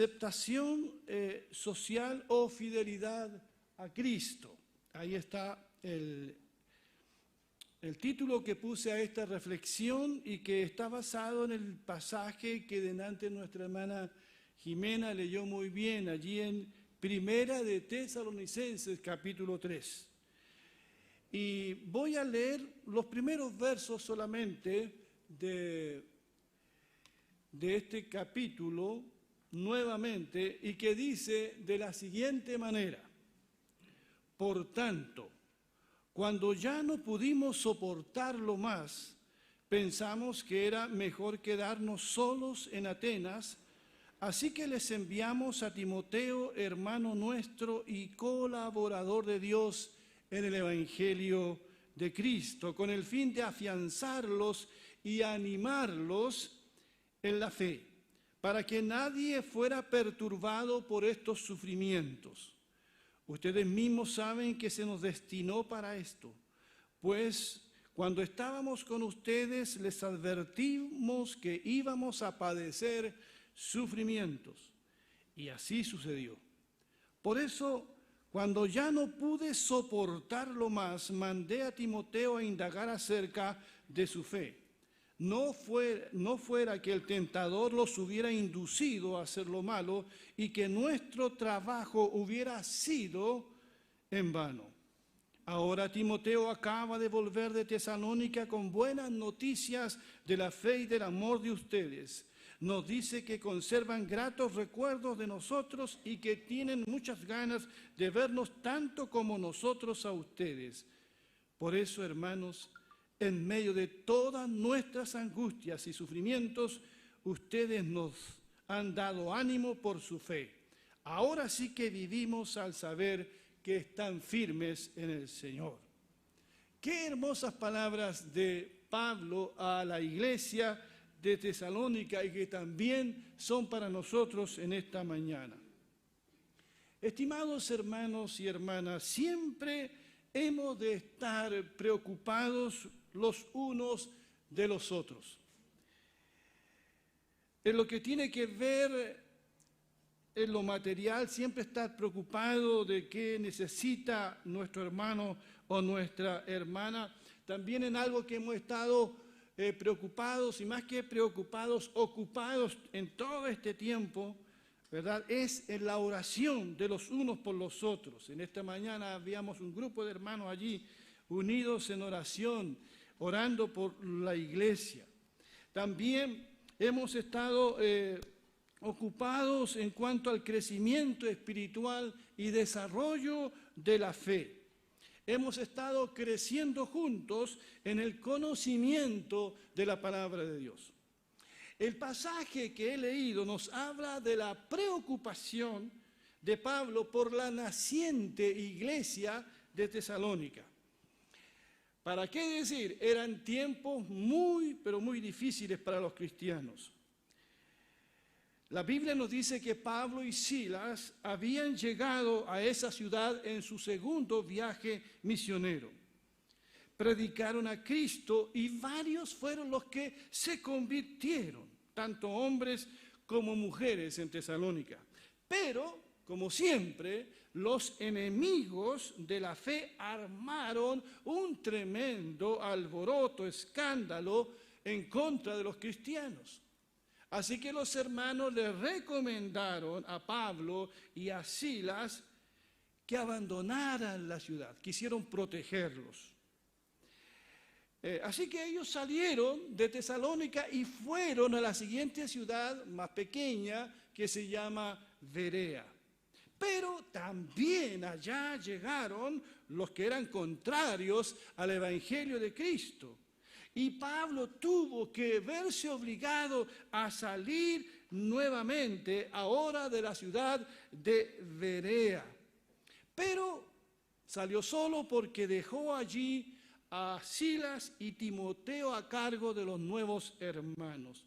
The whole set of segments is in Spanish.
aceptación social o fidelidad a Cristo. Ahí está el título que puse a esta reflexión y que está basado en el pasaje que delante nuestra hermana Jimena leyó muy bien, allí en Primera de Tesalonicenses, capítulo 3. Y voy a leer los primeros versos solamente de este capítulo nuevamente, y que dice de la siguiente manera: por tanto, cuando ya no pudimos soportarlo más, pensamos que era mejor quedarnos solos en Atenas, así que les enviamos a Timoteo, hermano nuestro y colaborador de Dios en el Evangelio de Cristo, con el fin de afianzarlos y animarlos en la fe, para que nadie fuera perturbado por estos sufrimientos. Ustedes mismos saben que se nos destinó para esto, pues cuando estábamos con ustedes les advertimos que íbamos a padecer sufrimientos, y así sucedió. Por eso, cuando ya no pude soportarlo más, mandé a Timoteo a indagar acerca de su fe. No fuera que el tentador los hubiera inducido a hacer lo malo y que nuestro trabajo hubiera sido en vano. Ahora Timoteo acaba de volver de Tesalónica con buenas noticias de la fe y del amor de ustedes. Nos dice que conservan gratos recuerdos de nosotros y que tienen muchas ganas de vernos tanto como nosotros a ustedes. Por eso, hermanos, en medio de todas nuestras angustias y sufrimientos, ustedes nos han dado ánimo por su fe. Ahora sí que vivimos al saber que están firmes en el Señor. Qué hermosas palabras de Pablo a la iglesia de Tesalónica y que también son para nosotros en esta mañana. Estimados hermanos y hermanas, siempre hemos de estar preocupados los unos de los otros. En lo que tiene que ver en lo material, siempre estar preocupado de qué necesita nuestro hermano o nuestra hermana. También en algo que hemos estado preocupados, y más que preocupados, ocupados en todo este tiempo, ¿verdad? Es en la oración de los unos por los otros. En esta mañana habíamos un grupo de hermanos allí unidos en oración, orando por la iglesia. También hemos estado ocupados en cuanto al crecimiento espiritual y desarrollo de la fe. Hemos estado creciendo juntos en el conocimiento de la palabra de Dios. El pasaje que he leído nos habla de la preocupación de Pablo por la naciente iglesia de Tesalónica. ¿Para qué decir? Eran tiempos muy, pero muy difíciles para los cristianos. La Biblia nos dice que Pablo y Silas habían llegado a esa ciudad en su segundo viaje misionero. Predicaron a Cristo y varios fueron los que se convirtieron, tanto hombres como mujeres en Tesalónica. Pero, como siempre, los enemigos de la fe armaron un tremendo alboroto, escándalo en contra de los cristianos. Así que los hermanos le recomendaron a Pablo y a Silas que abandonaran la ciudad, quisieron protegerlos. Así que ellos salieron de Tesalónica y fueron a la siguiente ciudad más pequeña que se llama Berea. Pero también allá llegaron los que eran contrarios al Evangelio de Cristo. Y Pablo tuvo que verse obligado a salir nuevamente ahora de la ciudad de Berea. Pero salió solo porque dejó allí a Silas y Timoteo a cargo de los nuevos hermanos.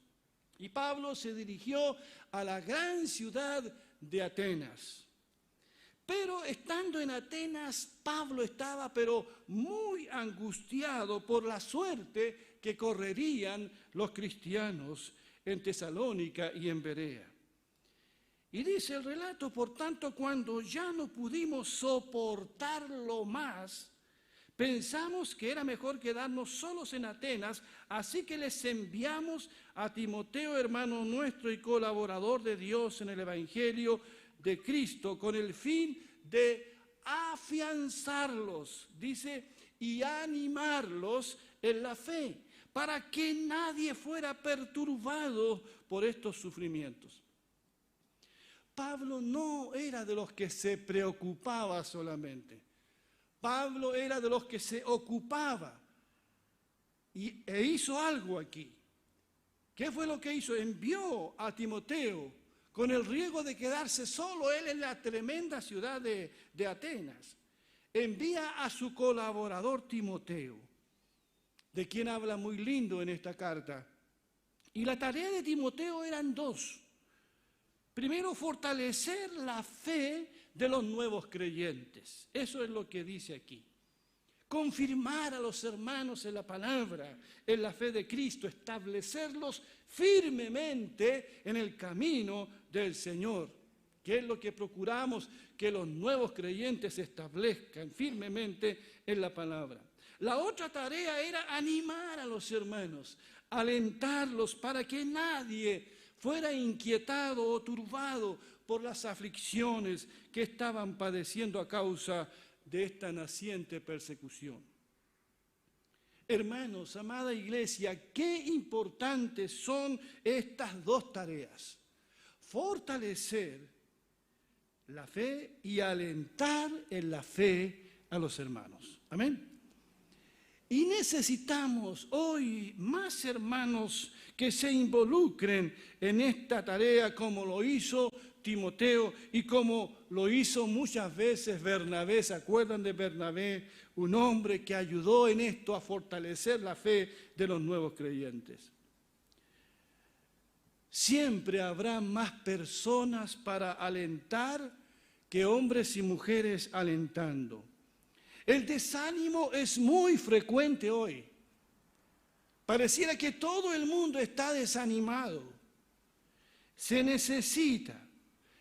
Y Pablo se dirigió a la gran ciudad de Atenas. Pero estando en Atenas, Pablo estaba pero muy angustiado por la suerte que correrían los cristianos en Tesalónica y en Berea. Y dice el relato, por tanto, cuando ya no pudimos soportarlo más, pensamos que era mejor quedarnos solos en Atenas, así que les enviamos a Timoteo, hermano nuestro y colaborador de Dios en el Evangelio de Cristo, con el fin de afianzarlos, dice, y animarlos en la fe, para que nadie fuera perturbado por estos sufrimientos. Pablo no era de los que se preocupaba solamente. Pablo era de los que se ocupaba e hizo algo aquí. ¿Qué fue lo que hizo? Envió a Timoteo con el riesgo de quedarse solo él en la tremenda ciudad de Atenas. Envía a su colaborador Timoteo, de quien habla muy lindo en esta carta. Y la tarea de Timoteo eran dos. Primero, fortalecer la fe de los nuevos creyentes. Eso es lo que dice aquí. Confirmar a los hermanos en la palabra, en la fe de Cristo, establecerlos firmemente en el camino del Señor, que es lo que procuramos, que los nuevos creyentes se establezcan firmemente en la palabra. La otra tarea era animar a los hermanos, alentarlos para que nadie fuera inquietado o turbado por las aflicciones que estaban padeciendo a causa de esta naciente persecución. Hermanos, amada iglesia, qué importantes son estas dos tareas: fortalecer la fe y alentar en la fe a los hermanos. Amén. Y necesitamos hoy más hermanos que se involucren en esta tarea como lo hizo Timoteo y como lo hizo muchas veces Bernabé. ¿Se acuerdan de Bernabé? Un hombre que ayudó en esto a fortalecer la fe de los nuevos creyentes. Siempre habrá más personas para alentar que hombres y mujeres alentando. El desánimo es muy frecuente hoy. Pareciera que todo el mundo está desanimado. Se necesita,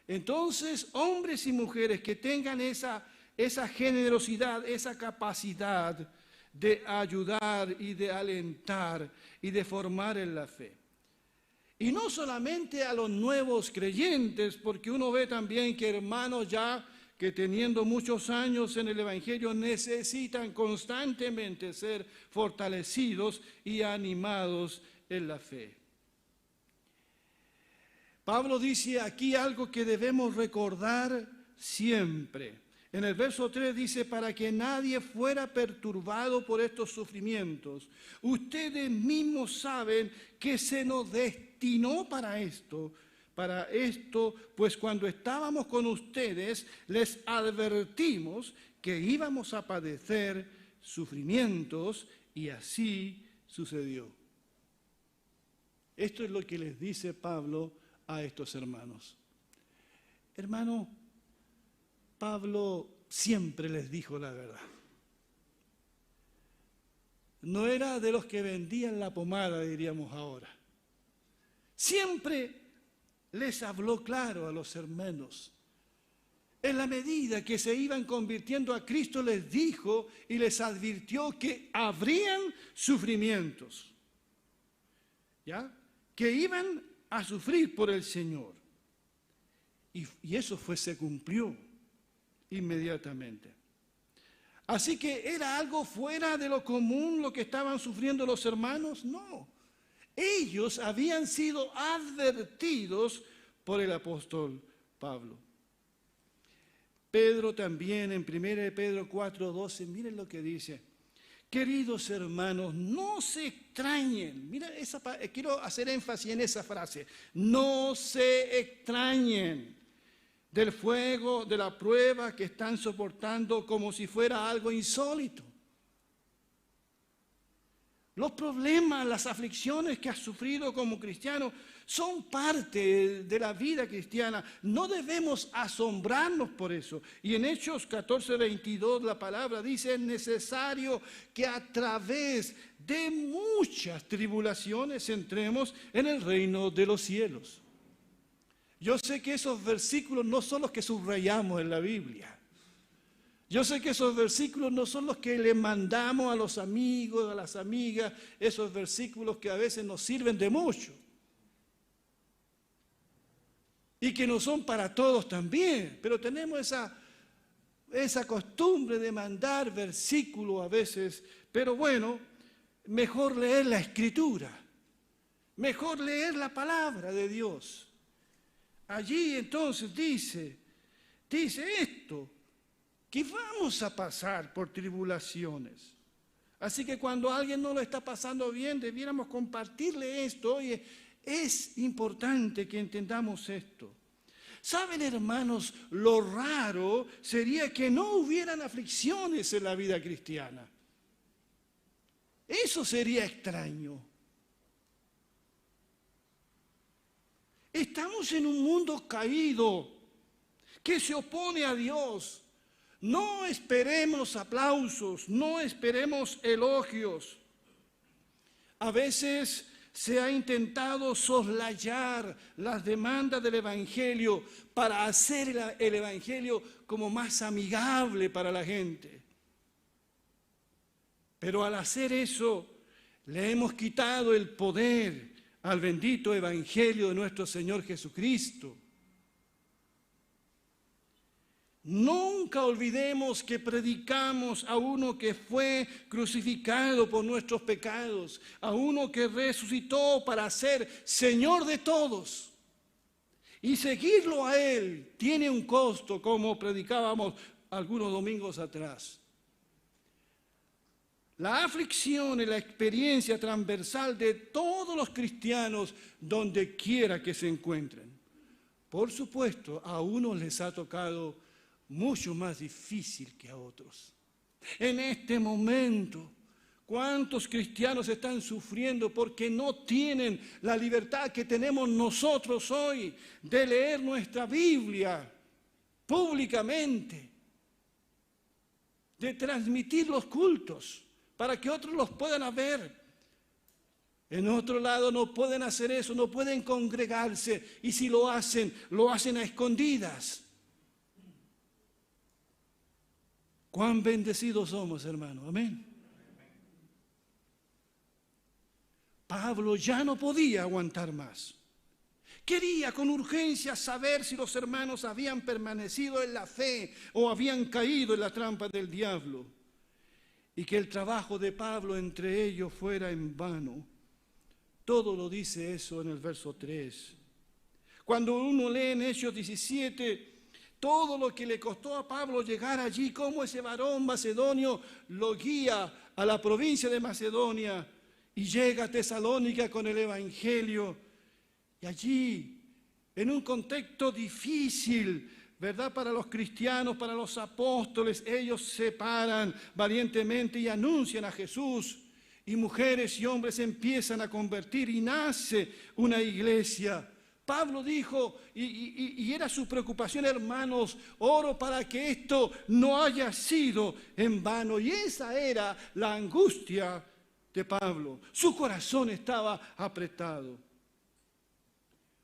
entonces, hombres y mujeres que tengan esa generosidad, esa capacidad de ayudar y de alentar y de formar en la fe. Y no solamente a los nuevos creyentes, porque uno ve también que hermanos ya que teniendo muchos años en el Evangelio necesitan constantemente ser fortalecidos y animados en la fe. Pablo dice aquí algo que debemos recordar siempre. En el verso 3 dice, para que nadie fuera perturbado por estos sufrimientos. Ustedes mismos saben que se nos destinó para esto, pues cuando estábamos con ustedes les advertimos que íbamos a padecer sufrimientos y así sucedió. Esto es lo que les dice Pablo a estos hermanos. Hermano, Pablo siempre les dijo la verdad. No era de los que vendían la pomada, diríamos ahora. Siempre les habló claro a los hermanos. En la medida que se iban convirtiendo a Cristo, les dijo y les advirtió que habrían sufrimientos, ¿ya? Que iban a sufrir por el Señor. Y eso se cumplió inmediatamente. Así que ¿era algo fuera de lo común lo que estaban sufriendo los hermanos? No. Ellos habían sido advertidos por el apóstol Pablo. Pedro también, en 1 Pedro 4:12, miren lo que dice. Queridos hermanos, no se extrañen. Mira, quiero hacer énfasis en esa frase. No se extrañen del fuego, de la prueba que están soportando como si fuera algo insólito. Los problemas, las aflicciones que has sufrido como cristiano son parte de la vida cristiana. No debemos asombrarnos por eso. Y en Hechos 14:22 la palabra dice, es necesario que a través de muchas tribulaciones entremos en el reino de los cielos. Yo sé que esos versículos no son los que subrayamos en la Biblia. Yo sé que esos versículos no son los que le mandamos a los amigos, a las amigas, esos versículos que a veces nos sirven de mucho. Y que no son para todos también, pero tenemos esa costumbre de mandar versículos a veces. Pero bueno, mejor leer la Escritura, mejor leer la palabra de Dios. Allí entonces dice esto, que vamos a pasar por tribulaciones. Así que cuando alguien no lo está pasando bien, debiéramos compartirle esto. Oye, es importante que entendamos esto. ¿Saben, hermanos? Lo raro sería que no hubieran aflicciones en la vida cristiana. Eso sería extraño. Estamos en un mundo caído que se opone a Dios. No esperemos aplausos, no esperemos elogios. A veces se ha intentado soslayar las demandas del Evangelio para hacer el Evangelio como más amigable para la gente. Pero al hacer eso, le hemos quitado el poder al bendito Evangelio de nuestro Señor Jesucristo. Nunca olvidemos que predicamos a uno que fue crucificado por nuestros pecados, a uno que resucitó para ser Señor de todos. Y seguirlo a Él tiene un costo, como predicábamos algunos domingos atrás. La aflicción es la experiencia transversal de todos los cristianos donde quiera que se encuentren. Por supuesto, a unos les ha tocado mucho más difícil que a otros. En este momento, ¿cuántos cristianos están sufriendo porque no tienen la libertad que tenemos nosotros hoy de leer nuestra Biblia públicamente, de transmitir los cultos para que otros los puedan ver? En otro lado no pueden hacer eso, no pueden congregarse, y si lo hacen a escondidas. Cuán bendecidos somos, hermano. Amén. Pablo ya no podía aguantar más. Quería con urgencia saber si los hermanos habían permanecido en la fe o habían caído en la trampa del diablo, y que el trabajo de Pablo entre ellos fuera en vano. Todo lo dice eso en el verso 3. Cuando uno lee en Hechos 17, todo lo que le costó a Pablo llegar allí, cómo ese varón macedonio lo guía a la provincia de Macedonia y llega a Tesalónica con el Evangelio. Y allí, en un contexto difícil, ¿verdad? Para los cristianos, para los apóstoles, ellos se paran valientemente y anuncian a Jesús. Y mujeres y hombres empiezan a convertir y nace una iglesia. Pablo dijo, y era su preocupación, hermanos, oro para que esto no haya sido en vano. Y esa era la angustia de Pablo. Su corazón estaba apretado.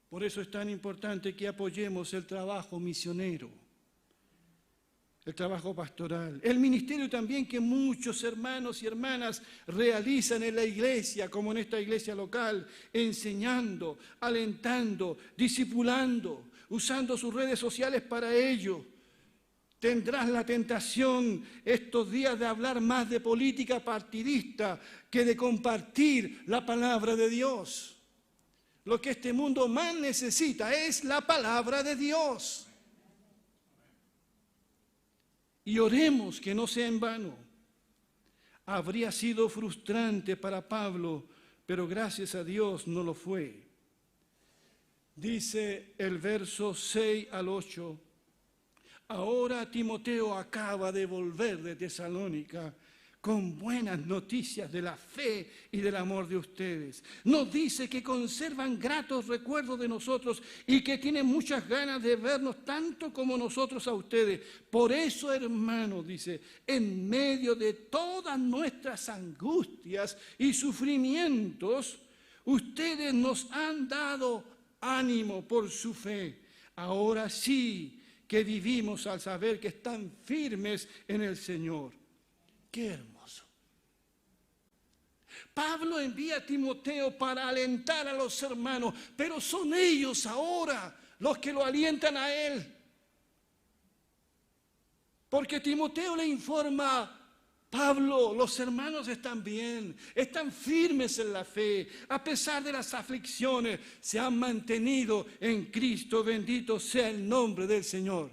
Por eso es tan importante que apoyemos el trabajo misionero, el trabajo pastoral, el ministerio también que muchos hermanos y hermanas realizan en la iglesia, como en esta iglesia local, enseñando, alentando, discipulando, usando sus redes sociales para ello. Tendrás la tentación estos días de hablar más de política partidista que de compartir la palabra de Dios. Lo que este mundo más necesita es la palabra de Dios. Y oremos que no sea en vano. Habría sido frustrante para Pablo, pero gracias a Dios no lo fue. Dice el verso 6 al 8, ahora Timoteo acaba de volver de Tesalónica con buenas noticias de la fe y del amor de ustedes. Nos dice que conservan gratos recuerdos de nosotros y que tienen muchas ganas de vernos tanto como nosotros a ustedes. Por eso, hermanos, dice, en medio de todas nuestras angustias y sufrimientos, ustedes nos han dado ánimo por su fe. Ahora sí que vivimos al saber que están firmes en el Señor. ¡Qué hermoso! Pablo envía a Timoteo para alentar a los hermanos, pero son ellos ahora los que lo alientan a él. Porque Timoteo le informa: Pablo, los hermanos están bien, están firmes en la fe, a pesar de las aflicciones, se han mantenido en Cristo, bendito sea el nombre del Señor.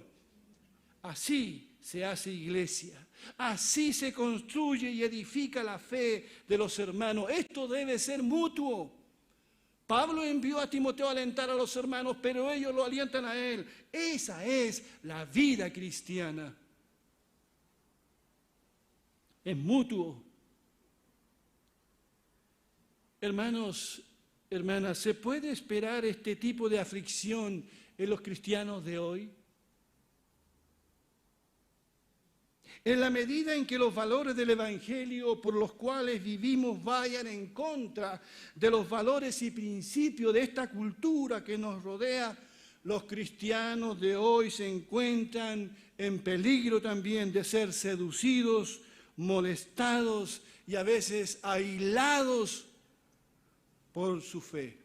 Así se hace iglesia, así se construye y edifica la fe de los hermanos. Esto debe ser mutuo. Pablo envió a Timoteo a alentar a los hermanos, pero ellos lo alientan a él. Esa es la vida cristiana. Es mutuo. Hermanos, hermanas, ¿se puede esperar este tipo de aflicción en los cristianos de hoy? En la medida en que los valores del Evangelio por los cuales vivimos vayan en contra de los valores y principios de esta cultura que nos rodea, los cristianos de hoy se encuentran en peligro también de ser seducidos, molestados y a veces aislados por su fe.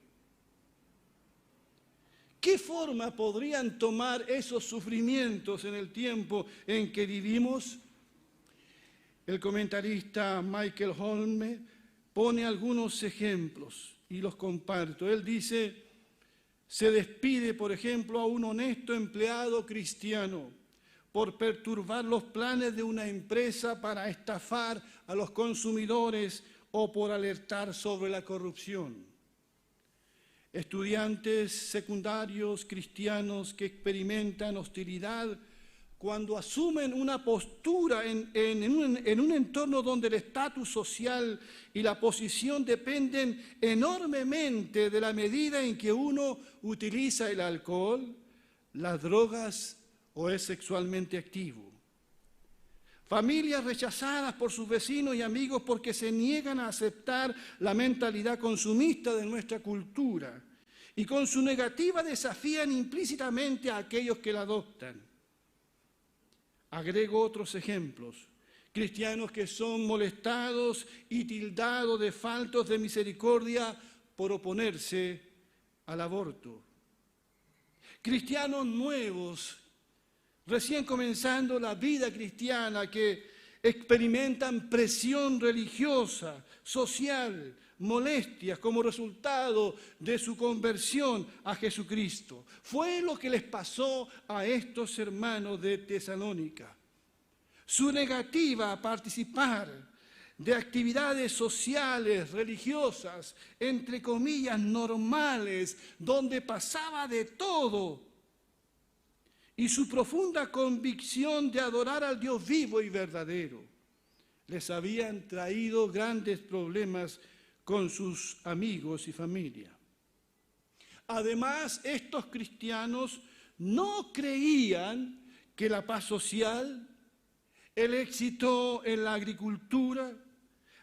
¿Qué forma podrían tomar esos sufrimientos en el tiempo en que vivimos? El comentarista Michael Holme pone algunos ejemplos y los comparto. Él dice: se despide, por ejemplo, a un honesto empleado cristiano por perturbar los planes de una empresa para estafar a los consumidores o por alertar sobre la corrupción. Estudiantes secundarios cristianos que experimentan hostilidad cuando asumen una postura en un entorno donde el estatus social y la posición dependen enormemente de la medida en que uno utiliza el alcohol, las drogas o es sexualmente activo. Familias rechazadas por sus vecinos y amigos porque se niegan a aceptar la mentalidad consumista de nuestra cultura y con su negativa desafían implícitamente a aquellos que la adoptan. Agrego otros ejemplos: cristianos que son molestados y tildados de faltos de misericordia por oponerse al aborto. Cristianos nuevos, recién comenzando la vida cristiana, que experimentan presión religiosa, social, molestias como resultado de su conversión a Jesucristo. Fue lo que les pasó a estos hermanos de Tesalónica. Su negativa a participar de actividades sociales, religiosas, entre comillas, normales, donde pasaba de todo, y su profunda convicción de adorar al Dios vivo y verdadero, les habían traído grandes problemas con sus amigos y familia. Además, estos cristianos no creían que la paz social, el éxito en la agricultura,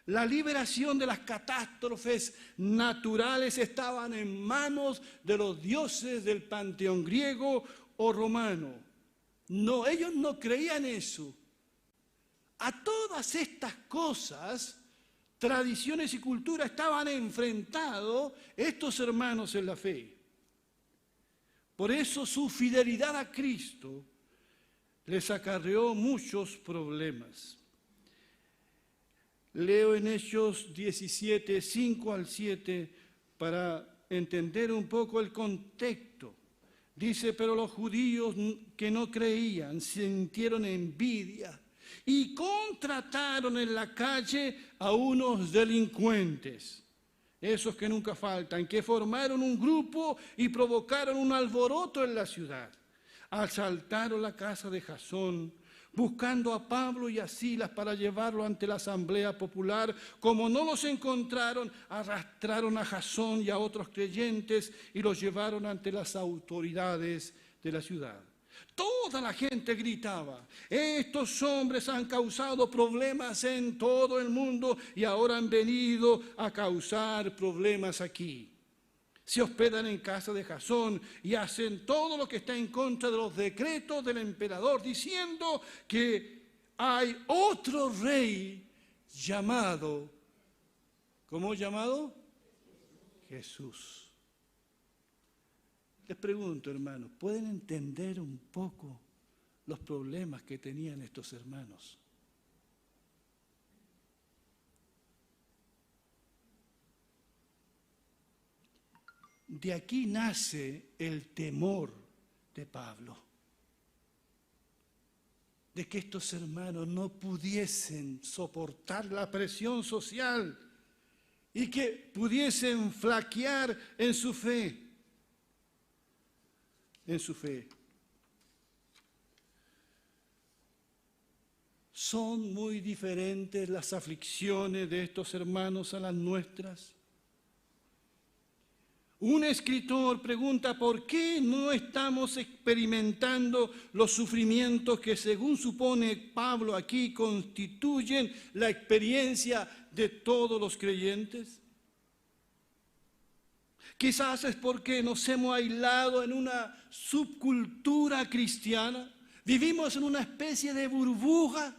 la liberación de las catástrofes naturales estaban en manos de los dioses del panteón griego o romano. No, ellos no creían eso. A todas estas cosas, tradiciones y cultura estaban enfrentados estos hermanos en la fe. Por eso su fidelidad a Cristo les acarreó muchos problemas. Leo en Hechos 17, 5 al 7, para entender un poco el contexto. Dice: pero los judíos que no creían sintieron envidia y contrataron en la calle a unos delincuentes, esos que nunca faltan, que formaron un grupo y provocaron un alboroto en la ciudad. Asaltaron la casa de Jasón, buscando a Pablo y a Silas para llevarlo ante la asamblea popular. Como no los encontraron, arrastraron a Jasón y a otros creyentes y los llevaron ante las autoridades de la ciudad. Toda la gente gritaba: estos hombres han causado problemas en todo el mundo y ahora han venido a causar problemas aquí. se hospedan en casa de Jasón y hacen todo lo que está en contra de los decretos del emperador, diciendo que hay otro rey llamado, ¿cómo llamado? Jesús. Les pregunto, hermanos, ¿pueden entender un poco los problemas que tenían estos hermanos? De aquí nace el temor de Pablo, de que estos hermanos no pudiesen soportar la presión social y que pudiesen flaquear en su fe. ¿Son muy diferentes las aflicciones de estos hermanos a las nuestras? Un escritor pregunta por qué no estamos experimentando los sufrimientos que, según supone Pablo aquí, constituyen la experiencia de todos los creyentes. Quizás es porque nos hemos aislado en una subcultura cristiana. Vivimos en una especie de burbuja,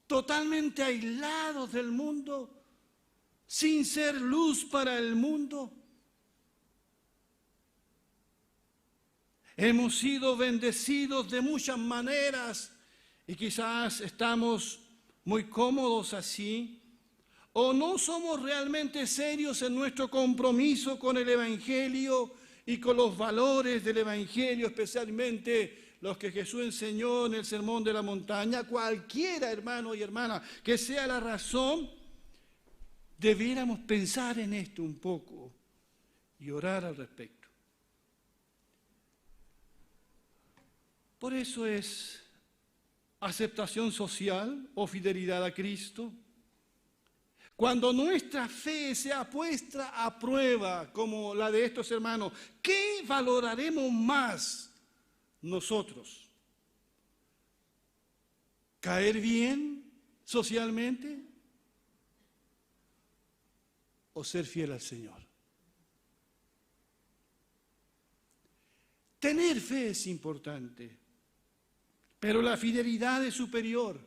totalmente aislados del mundo, sin ser luz para el mundo. Hemos sido bendecidos de muchas maneras y quizás estamos muy cómodos así, o no somos realmente serios en nuestro compromiso con el Evangelio y con los valores del Evangelio, especialmente los que Jesús enseñó en el Sermón de la Montaña. Cualquiera, hermano y hermana, que sea la razón, debiéramos pensar en esto un poco y orar al respecto. Por eso es aceptación social o fidelidad a Cristo. Cuando nuestra fe sea puesta a prueba, como la de estos hermanos, ¿qué valoraremos más nosotros? ¿Caer bien socialmente o ser fiel al Señor? Tener fe es importante, pero la fidelidad es superior.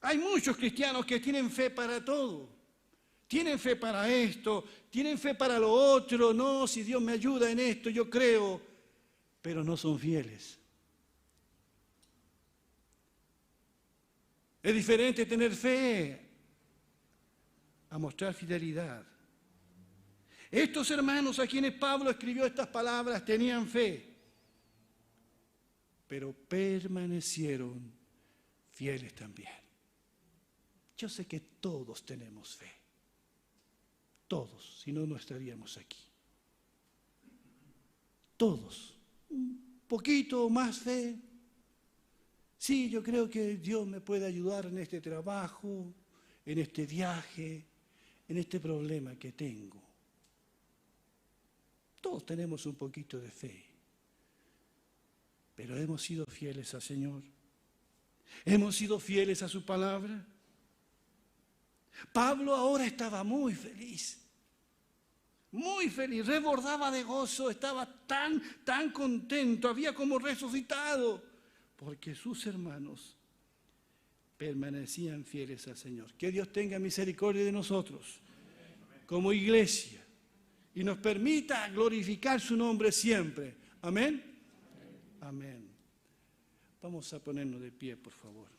Hay muchos cristianos que tienen fe para todo. Tienen fe para esto, tienen fe para lo otro. No, si Dios me ayuda en esto, yo creo, pero no son fieles. Es diferente tener fe a mostrar fidelidad. Estos hermanos a quienes Pablo escribió estas palabras tenían fe, pero permanecieron fieles también. Yo sé que todos tenemos fe, todos, si no, no estaríamos aquí. Todos, un poquito más fe. Sí, yo creo que Dios me puede ayudar en este trabajo, en este viaje, en este problema que tengo. Todos tenemos un poquito de fe, pero hemos sido fieles al Señor. Hemos sido fieles a su palabra. Pablo ahora estaba muy feliz, rebordaba de gozo, estaba tan contento, había como resucitado, porque sus hermanos permanecían fieles al Señor. Que Dios tenga misericordia de nosotros como iglesia y nos permita glorificar su nombre siempre. Amén. Amén. Vamos a ponernos de pie, por favor.